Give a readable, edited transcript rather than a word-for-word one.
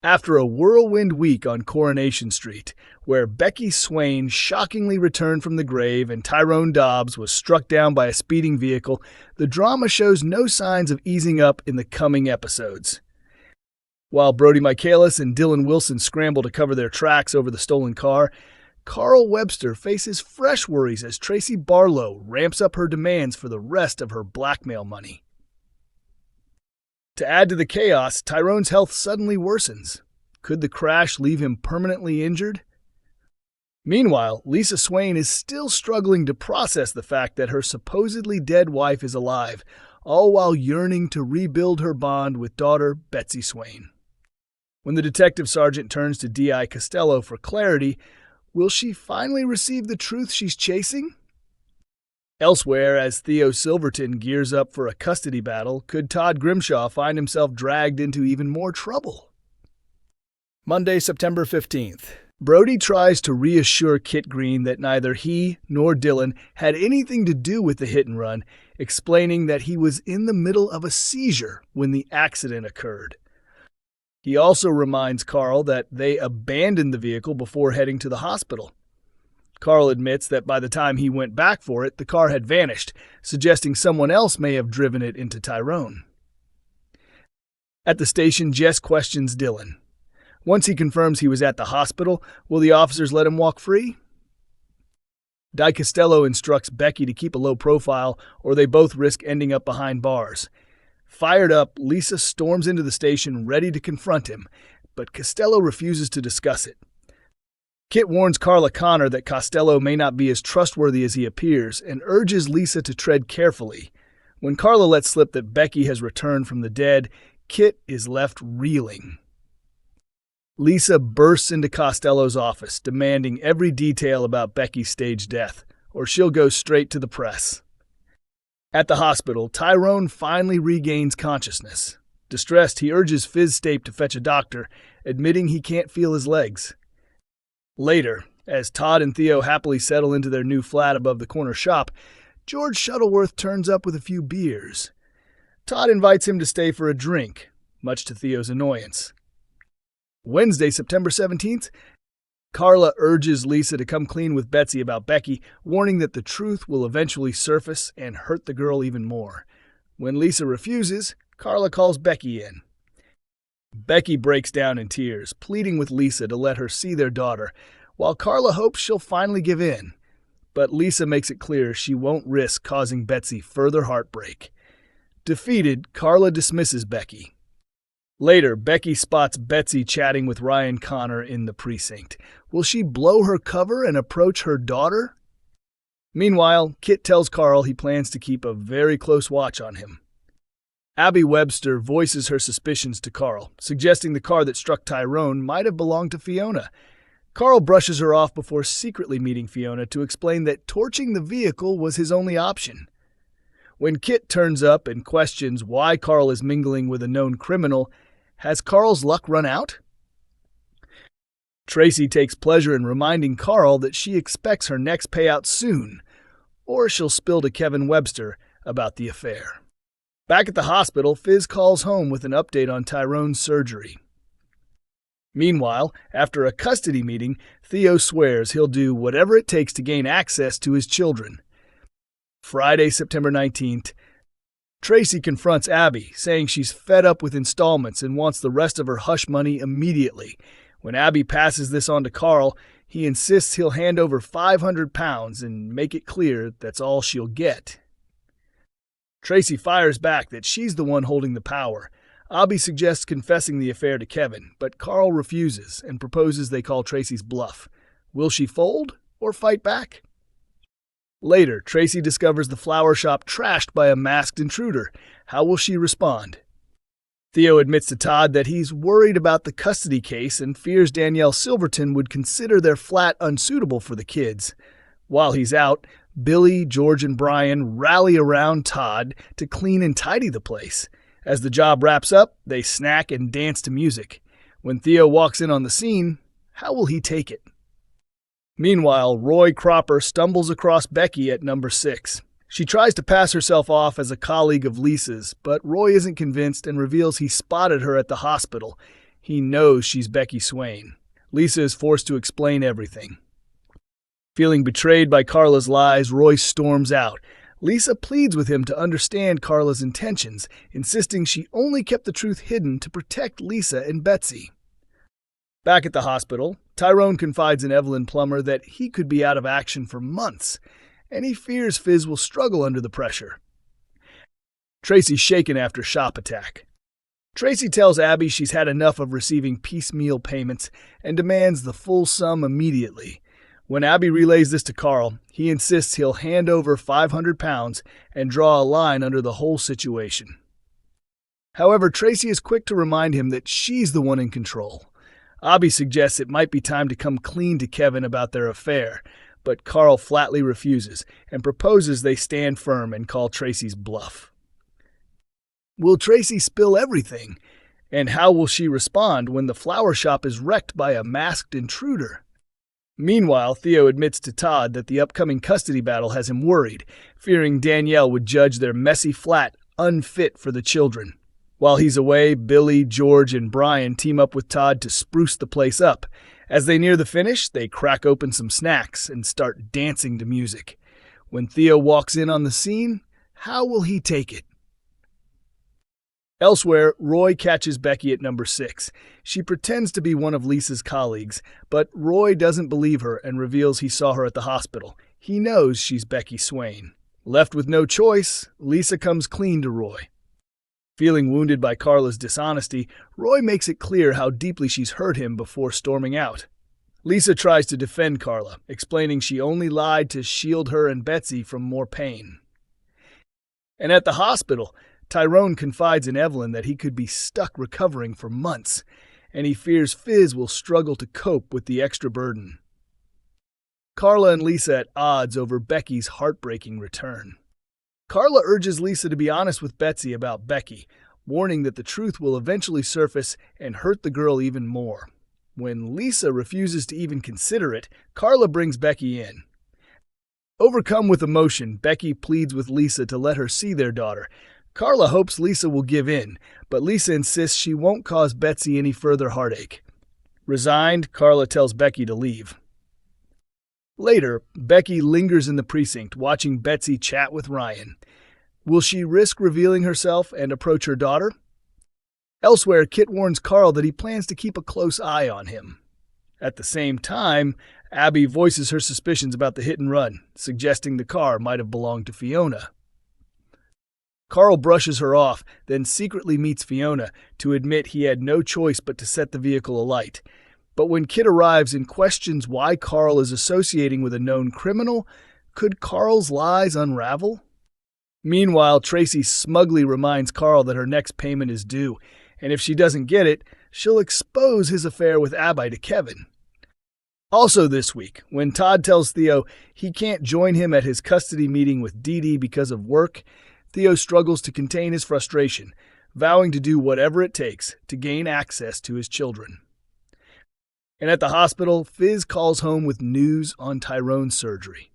After a whirlwind week on Coronation Street, where Becky Swain shockingly returned from the grave and Tyrone Dobbs was struck down by a speeding vehicle, the drama shows no signs of easing up in the coming episodes. While Brody Michaelis and Dylan Wilson scramble to cover their tracks over the stolen car, Carl Webster faces fresh worries as Tracy Barlow ramps up her demands for the rest of her blackmail money. To add to the chaos, Tyrone's health suddenly worsens. Could the crash leave him permanently injured? Meanwhile, Lisa Swain is still struggling to process the fact that her supposedly dead wife is alive, all while yearning to rebuild her bond with daughter Betsy Swain. When the detective sergeant turns to D.I. Costello for clarity, will she finally receive the truth she's chasing? Elsewhere, as Theo Silverton gears up for a custody battle, could Todd Grimshaw find himself dragged into even more trouble? Monday, September 15th. Brody tries to reassure Kit Green that neither he nor Dylan had anything to do with the hit and run, explaining that he was in the middle of a seizure when the accident occurred. He also reminds Carl that they abandoned the vehicle before heading to the hospital. Carl admits that by the time he went back for it, the car had vanished, suggesting someone else may have driven it into Tyrone. At the station, Jess questions Dylan. Once he confirms he was at the hospital, will the officers let him walk free? Di Costello instructs Becky to keep a low profile, or they both risk ending up behind bars. Fired up, Lisa storms into the station ready to confront him, but Costello refuses to discuss it. Kit warns Carla Connor that Costello may not be as trustworthy as he appears and urges Lisa to tread carefully. When Carla lets slip that Becky has returned from the dead, Kit is left reeling. Lisa bursts into Costello's office, demanding every detail about Becky's staged death, or she'll go straight to the press. At the hospital, Tyrone finally regains consciousness. Distressed, he urges Fizz Stape to fetch a doctor, admitting he can't feel his legs. Later, as Todd and Theo happily settle into their new flat above the corner shop, George Shuttleworth turns up with a few beers. Todd invites him to stay for a drink, much to Theo's annoyance. Wednesday, September 17th, Carla urges Lisa to come clean with Betsy about Becky, warning that the truth will eventually surface and hurt the girl even more. When Lisa refuses, Carla calls Becky in. Becky breaks down in tears, pleading with Lisa to let her see their daughter, while Carla hopes she'll finally give in. But Lisa makes it clear she won't risk causing Betsy further heartbreak. Defeated, Carla dismisses Becky. Later, Becky spots Betsy chatting with Ryan Connor in the precinct. Will she blow her cover and approach her daughter? Meanwhile, Kit tells Carl he plans to keep a very close watch on him. Abi Webster voices her suspicions to Carl, suggesting the car that struck Tyrone might have belonged to Fiona. Carl brushes her off before secretly meeting Fiona to explain that torching the vehicle was his only option. When Kit turns up and questions why Carl is mingling with a known criminal, has Carl's luck run out? Tracy takes pleasure in reminding Carl that she expects her next payout soon, or she'll spill to Kevin Webster about the affair. Back at the hospital, Fizz calls home with an update on Tyrone's surgery. Meanwhile, after a custody meeting, Theo swears he'll do whatever it takes to gain access to his children. Friday, September 19th, Tracy confronts Abi, saying she's fed up with installments and wants the rest of her hush money immediately. When Abi passes this on to Carl, he insists he'll hand over £500 and make it clear that's all she'll get. Tracy fires back that she's the one holding the power. Abi suggests confessing the affair to Kevin, but Carl refuses and proposes they call Tracy's bluff. Will she fold or fight back? Later, Tracy discovers the flower shop trashed by a masked intruder. How will she respond? Theo admits to Todd that he's worried about the custody case and fears Danielle Silverton would consider their flat unsuitable for the kids. While he's out, Billy, George, and Brian rally around Todd to clean and tidy the place. As the job wraps up, they snack and dance to music. When Theo walks in on the scene, how will he take it? Meanwhile, Roy Cropper stumbles across Becky at number 6. She tries to pass herself off as a colleague of Lisa's, but Roy isn't convinced and reveals he spotted her at the hospital. He knows she's Becky Swain. Lisa is forced to explain everything. Feeling betrayed by Carla's lies, Roy storms out. Lisa pleads with him to understand Carla's intentions, insisting she only kept the truth hidden to protect Lisa and Betsy. Back at the hospital, Tyrone confides in Evelyn Plummer that he could be out of action for months, and he fears Fizz will struggle under the pressure. Tracy's shaken after shop attack. Tracy tells Abi she's had enough of receiving piecemeal payments and demands the full sum immediately. When Abi relays this to Carl, he insists he'll hand over £500 and draw a line under the whole situation. However, Tracy is quick to remind him that she's the one in control. Abi suggests it might be time to come clean to Kevin about their affair, but Carl flatly refuses and proposes they stand firm and call Tracy's bluff. Will Tracy spill everything? And how will she respond when the flower shop is wrecked by a masked intruder? Meanwhile, Theo admits to Todd that the upcoming custody battle has him worried, fearing Danielle would judge their messy flat unfit for the children. While he's away, Billy, George, and Brian team up with Todd to spruce the place up. As they near the finish, they crack open some snacks and start dancing to music. When Theo walks in on the scene, how will he take it? Elsewhere, Roy catches Becky at number 6. She pretends to be one of Lisa's colleagues, but Roy doesn't believe her and reveals he saw her at the hospital. He knows she's Becky Swain. Left with no choice, Lisa comes clean to Roy. Feeling wounded by Carla's dishonesty, Roy makes it clear how deeply she's hurt him before storming out. Lisa tries to defend Carla, explaining she only lied to shield her and Betsy from more pain. And at the hospital, Tyrone confides in Evelyn that he could be stuck recovering for months, and he fears Fizz will struggle to cope with the extra burden. Carla and Lisa at odds over Becky's heartbreaking return. Carla urges Lisa to be honest with Betsy about Becky, warning that the truth will eventually surface and hurt the girl even more. When Lisa refuses to even consider it, Carla brings Becky in. Overcome with emotion, Becky pleads with Lisa to let her see their daughter. Carla hopes Lisa will give in, but Lisa insists she won't cause Betsy any further heartache. Resigned, Carla tells Becky to leave. Later, Becky lingers in the precinct, watching Betsy chat with Ryan. Will she risk revealing herself and approach her daughter? Elsewhere, Kit warns Carl that he plans to keep a close eye on him. At the same time, Abi voices her suspicions about the hit and run, suggesting the car might have belonged to Fiona. Carl brushes her off, then secretly meets Fiona to admit he had no choice but to set the vehicle alight. But when Kit arrives and questions why Carl is associating with a known criminal, could Carl's lies unravel? Meanwhile, Tracy smugly reminds Carl that her next payment is due, and if she doesn't get it, she'll expose his affair with Abi to Kevin. Also this week, when Todd tells Theo he can't join him at his custody meeting with Dee Dee because of work, Theo struggles to contain his frustration, vowing to do whatever it takes to gain access to his children. And at the hospital, Fizz calls home with news on Tyrone's surgery.